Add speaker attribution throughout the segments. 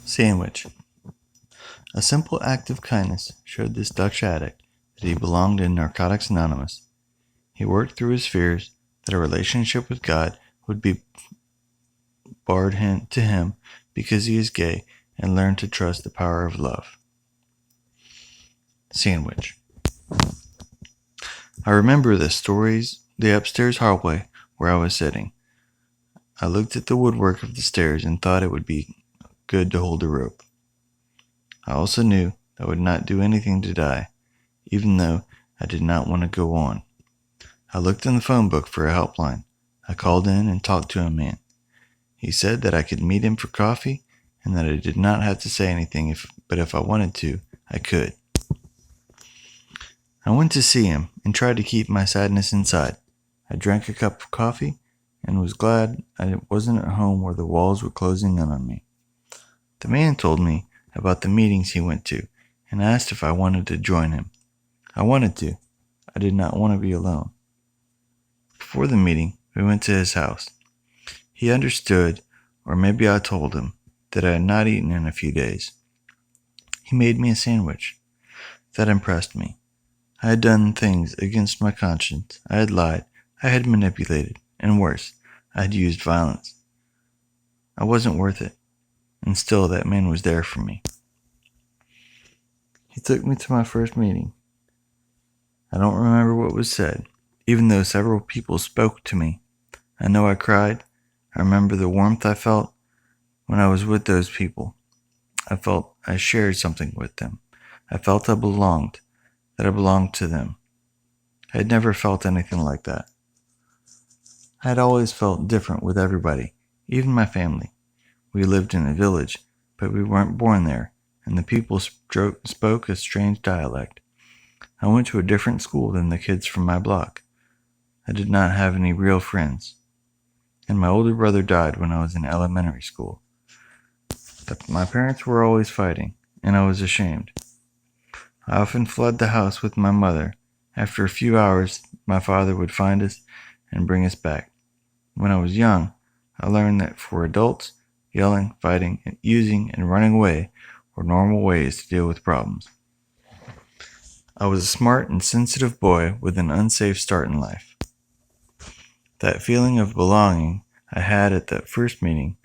Speaker 1: Sandwich. A simple act of kindness showed this Dutch addict that he belonged in Narcotics Anonymous. He worked through his fears that a relationship with God would be barred to him because he is gay and learned to trust the power of love. Sandwich. I remember the upstairs hallway where I was sitting. I looked at the woodwork of the stairs and thought it would be good to hold a rope. I also knew I would not do anything to die, even though I did not want to go on. I looked in the phone book for a helpline. I called in and talked to a man. He said that I could meet him for coffee and that I did not have to say anything, but if I wanted to, I could. I went to see him and tried to keep my sadness inside. I drank a cup of coffee and was glad I wasn't at home where the walls were closing in on me. The man told me about the meetings he went to and asked if I wanted to join him. I wanted to. I did not want to be alone. Before the meeting, we went to his house. He understood, or maybe I told him, that I had not eaten in a few days. He made me a sandwich. That impressed me. I had done things against my conscience. I had lied. I had manipulated. And worse, I had used violence. I wasn't worth it. And still that man was there for me. He took me to my first meeting. I don't remember what was said, even though several people spoke to me. I know I cried. I remember the warmth I felt when I was with those people. I felt I shared something with them. I felt I belonged, that I belonged to them. I had never felt anything like that. I had always felt different with everybody, even my family. We lived in a village, but we weren't born there, and the people spoke a strange dialect. I went to a different school than the kids from my block. I did not have any real friends. And my older brother died when I was in elementary school. But my parents were always fighting, and I was ashamed. I often fled the house with my mother. After a few hours, my father would find us and bring us back. When I was young, I learned that for adults, yelling, fighting, and using and running away were normal ways to deal with problems. I was a smart and sensitive boy with an unsafe start in life. That feeling of belonging I had at that first meeting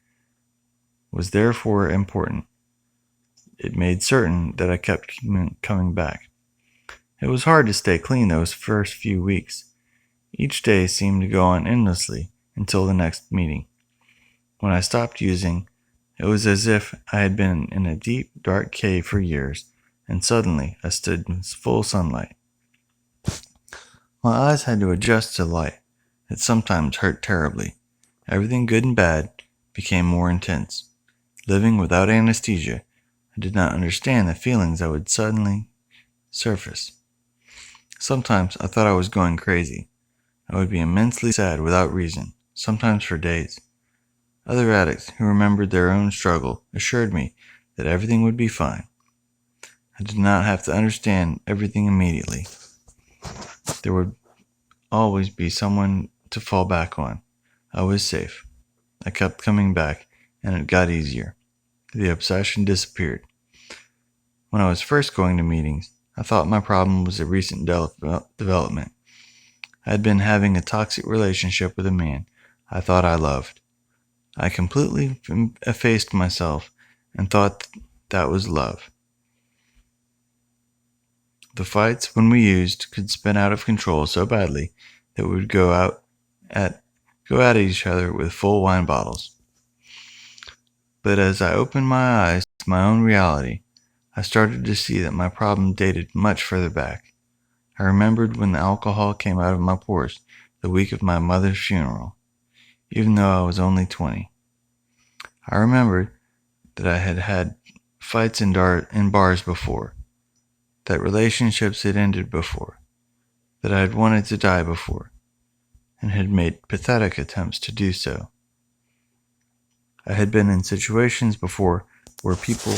Speaker 1: was therefore important. It made certain that I kept coming back. It was hard to stay clean those first few weeks. Each day seemed to go on endlessly until the next meeting. When I stopped using, it was as if I had been in a deep, dark cave for years, and suddenly I stood in full sunlight. My eyes had to adjust to light. It sometimes hurt terribly. Everything good and bad became more intense. Living without anesthesia, I did not understand the feelings that would suddenly surface. Sometimes I thought I was going crazy. I would be immensely sad without reason, sometimes for days. Other addicts who remembered their own struggle assured me that everything would be fine. I did not have to understand everything immediately. There would always be someone to fall back on. I was safe. I kept coming back, and it got easier. The obsession disappeared. When I was first going to meetings, I thought my problem was a recent development. I had been having a toxic relationship with a man I thought I loved. I completely effaced myself and thought that was love. The fights, when we used, could spin out of control so badly that we would go at each other with full wine bottles. But as I opened my eyes to my own reality, I started to see that my problem dated much further back. I remembered when the alcohol came out of my pores the week of my mother's funeral, even though I was only 20. I remembered that I had had fights in bars before, that relationships had ended before, that I had wanted to die before, and had made pathetic attempts to do so. I had been in situations before where people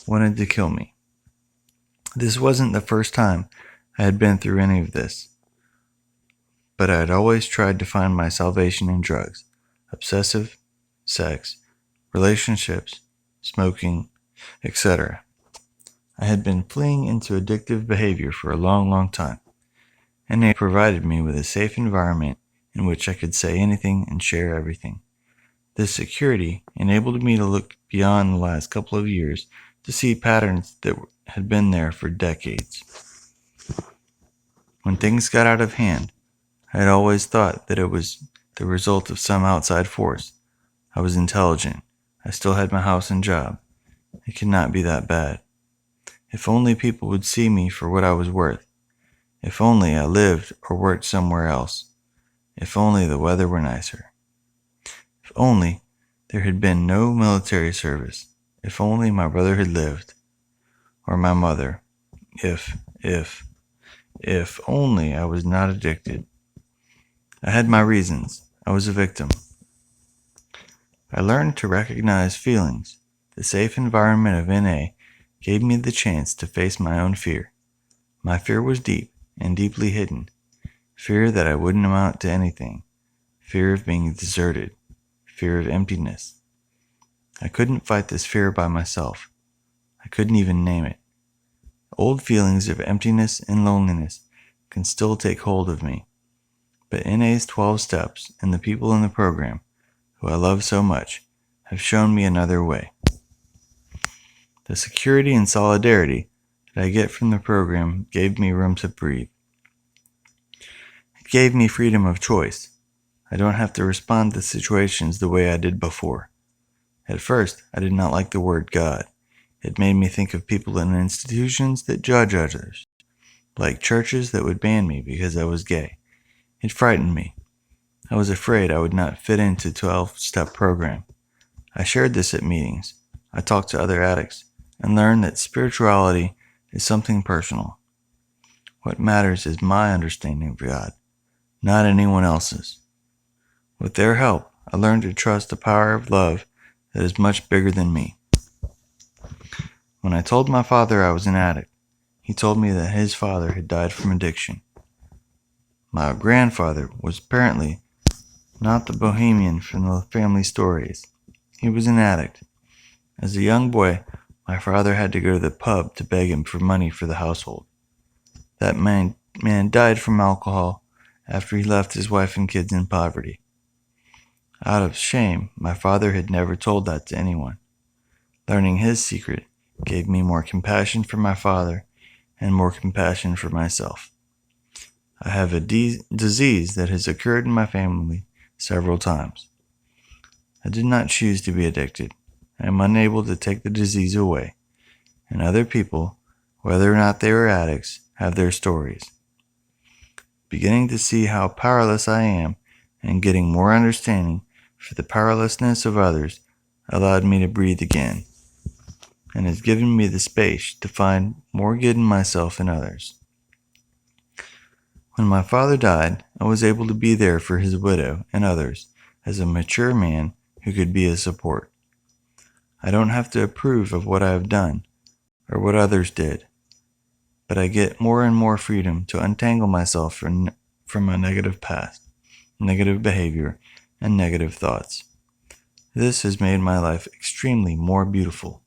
Speaker 1: wanted to kill me. This wasn't the first time I had been through any of this, but I had always tried to find my salvation in drugs, obsessive, sex, relationships, smoking, etc. I had been fleeing into addictive behavior for a long time, and they provided me with a safe environment in which I could say anything and share everything. This security enabled me to look beyond the last couple of years to see patterns that had been there for decades. When things got out of hand, I had always thought that it was the result of some outside force. I was intelligent. I still had my house and job. It could not be that bad. If only people would see me for what I was worth. If only I lived or worked somewhere else. If only the weather were nicer. If only there had been no military service. If only my brother had lived. Or my mother. If only I was not addicted. I had my reasons. I was a victim. I learned to recognize feelings. The safe environment of NA gave me the chance to face my own fear. My fear was deep and deeply hidden. Fear that I wouldn't amount to anything. Fear of being deserted. Fear of emptiness. I couldn't fight this fear by myself. I couldn't even name it. Old feelings of emptiness and loneliness can still take hold of me. But NA's 12 steps and the people in the program, who I love so much, have shown me another way. The security and solidarity that I get from the program gave me room to breathe. It gave me freedom of choice. I don't have to respond to situations the way I did before. At first, I did not like the word God. It made me think of people in institutions that judge others, like churches that would ban me because I was gay. It frightened me. I was afraid I would not fit into the 12-step program. I shared this at meetings. I talked to other addicts and learned that spirituality is something personal. What matters is my understanding of God, not anyone else's. With their help, I learned to trust the power of love that is much bigger than me. When I told my father I was an addict, he told me that his father had died from addiction. My grandfather was apparently not the bohemian from the family stories. He was an addict. As a young boy, my father had to go to the pub to beg him for money for the household. That man died from alcohol after he left his wife and kids in poverty. Out of shame, my father had never told that to anyone. Learning his secret gave me more compassion for my father and more compassion for myself. I have a disease that has occurred in my family several times. I did not choose to be addicted. I am unable to take the disease away. And other people, whether or not they were addicts, have their stories. Beginning to see how powerless I am and getting more understanding for the powerlessness of others allowed me to breathe again, and has given me the space to find more good in myself and others. When my father died, I was able to be there for his widow and others as a mature man who could be a support. I don't have to approve of what I have done or what others did, but I get more and more freedom to untangle myself from a negative past, negative behavior, and negative thoughts. This has made my life extremely more beautiful.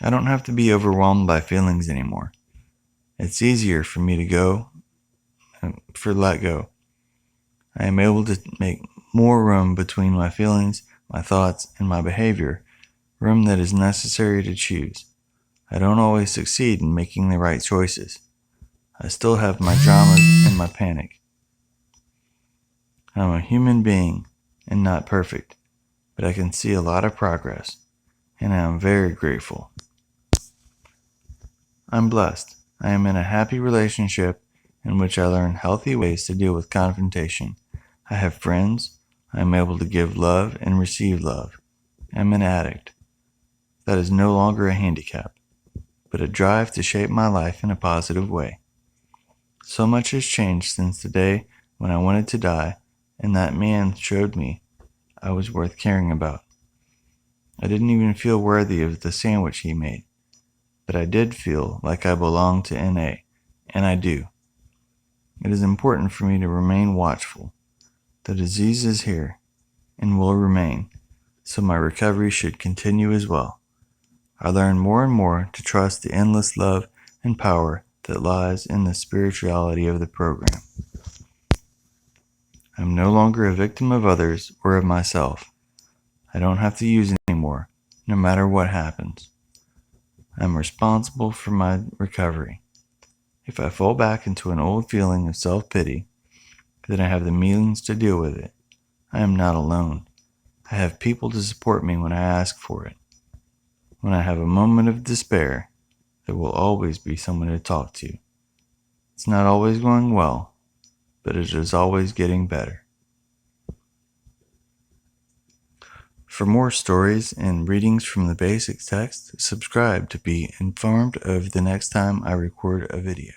Speaker 1: I don't have to be overwhelmed by feelings anymore. It's easier for me to let go. I am able to make more room between my feelings, my thoughts, and my behavior, room that is necessary to choose. I don't always succeed in making the right choices. I still have my dramas and my panic. I'm a human being and not perfect, but I can see a lot of progress, and I am very grateful. I'm blessed. I am in a happy relationship in which I learn healthy ways to deal with confrontation. I have friends. I am able to give love and receive love. I'm an addict. That is no longer a handicap, but a drive to shape my life in a positive way. So much has changed since the day when I wanted to die and that man showed me I was worth caring about. I didn't even feel worthy of the sandwich he made, but I did feel like I belonged to NA, and I do. It is important for me to remain watchful. The disease is here and will remain, so my recovery should continue as well. I learn more and more to trust the endless love and power that lies in the spirituality of the program. I'm no longer a victim of others or of myself. I don't have to use it anymore, no matter what happens. I'm responsible for my recovery. If I fall back into an old feeling of self-pity, then I have the means to deal with it. I am not alone. I have people to support me when I ask for it. When I have a moment of despair, there will always be someone to talk to. It's not always going well, but it is always getting better. For more stories and readings from the basic text, subscribe to be informed of the next time I record a video.